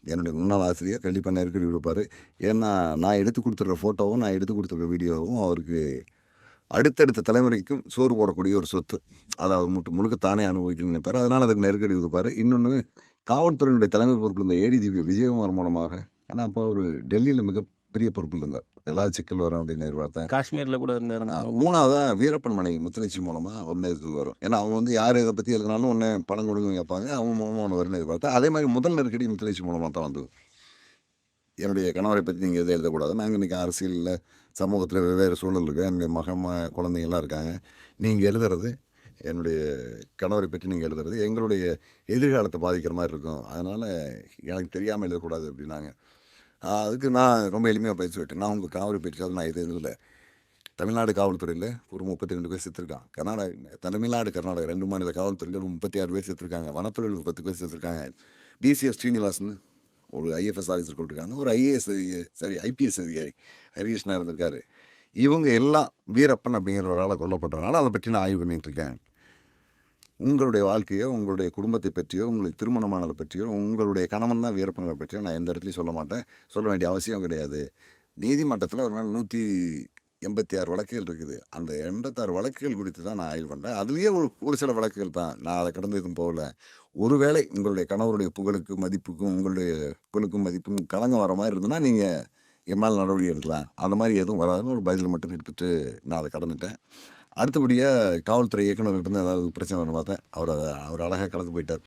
என்னுடைய முன்னாள் ஆசிரியர் கண்டிப்பாக நெருக்கடி கொடுப்பாரு. ஏன்னா, நான் எடுத்து குடுத்துருக்க ஃபோட்டோவும், நான் எடுத்து குடுத்துருக்க வீடியோவும் அவருக்கு அடுத்தடுத்த தலைமுறைக்கும் சோறு போடக்கூடிய ஒரு சொத்து. அத அவர் முழுக்க தானே அனுபவிக்கணும்னு நினைப்பாரு. அதனால அதுக்கு நெருக்கடி குடுப்பாரு. இன்னொன்னு காவல்துறையினுடைய தலைமை பொறுப்புல இருந்த ஏடிஜிபி விஜயகுமார் மூலமாக ஏன்னா, அப்போ அவரு டெல்லியில மிகப்பெரிய பொறுப்புல இருந்தார். ஏதாவது சிக்கல் வரும் அப்படின்னு எதிர்பார்த்தேன். காஷ்மீர்ல கூட இருந்தாருங்க. 3வதா வீரப்பன் மனைவி முத்துலட்சுமி மூலமா ஒண்ணு இது வரும். ஏன்னா, அவங்க வந்து யார் எத பத்தி எழுதினாலும் ஒண்ணு பணம் கொடுங்கன்னு கேட்பாங்க. அவங்க மூலமா ஒண்ணு வரும்னு எதிர்பார்த்தேன். அதே மாரி முதல் நெருக்கடி முத்துலட்சுமி மூலமா தான் வந்தது. என்னுடைய கணவரை பத்தி நீங்க எதுவும் எழுதக்கூடாது. நாங்க இன்னைக்கு அரசியல்ல, சமூகத்தில வெவ்வேறு சூழல் இருக்கு. என்னுடைய மகன், குழந்தைங்கலாம் இருக்காங்க. நீங்க எழுதுறது என்னுடைய கணவரை பற்றி நீங்க எழுதுறது எங்களுடைய எதிர்காலத்த பாதிக்கிற மாரி இருக்கும். அதனால எனக்கு தெரியாம எழுதக்கூடாது அப்டின்னாங்க. அதுக்கு நான் ரொம்ப எளிமையா பதில் சொல்லிட்டேன். நான் உங்க கணவரை பற்றியாவது நான் எதுவும் எழுதல. தமிழ்நாடு காவல்துறையில ஒரு 32 பேர் செத்துருக்கான். தமிழ்நாடு, கர்நாடகா 2 மாநில காவல்துறையில 36 பேர் செத்துருக்காங்க. வனத்துறையில 10 பேர் செத்துருக்காங்க. டிசிஎஸ் ஸ்ரீனிவாசன் ஒரு ஐஎஃப்எஸ் ஆஃபீஸர் கொண்டிருக்காங்க. ஒரு ஐபிஎஸ் அதிகாரி ஹரிகிருஷ்ணா இருந்திருக்காரு. இவங்க எல்லாம் வீரப்பன் அப்படிங்கிற ஒரு ஆள கொல்லப்பட்டதுனால அதை பற்றி நான் ஆய்வு பண்ணிட்டு இருக்கேன். உங்களுடைய வாழ்க்கையோ, உங்களுடைய குடும்பத்தை பற்றியோ, உங்களுக்கு திருமணமானதை பற்றியோ, உங்களுடைய கணவன் தான் வீரப்பனை பற்றியோ நான் எந்த இடத்துலயும் சொல்ல மாட்டேன். சொல்ல வேண்டிய அவசியம் கிடையாது. நீதிமன்றத்தில ஒரு நாள் 186 வழக்குகள் இருக்குது. அந்த 86 வழக்குகள் குறித்து தான் நான் ஆய்வு பண்றேன். அதுலயே ஒரு சில வழக்குகள் தான். நான் அத கடந்து எதுவும் போகல. ஒருவேளை உங்களுடைய கணவருடைய புகழுக்கும், மதிப்புக்கும், உங்களுடைய புகழுக்கும், மதிப்புக்கும் களங்கம் வர மாரி இருந்ததுன்னா, நீங்க என் மேல நடவடிக்கை எடுக்கலாம். அந்த மாரி எதுவும் வராதுன்னு ஒரு பதில் மட்டும் எடுத்துட்டு நான் அத கடந்துட்டேன். அடுத்தபடியா காவல்துறை இயக்குனர்கிட்ட இருந்து ஏதாவது பிரச்சனை வரும்னு பார்த்தேன். அவர் அழகா கடந்து போயிட்டார்.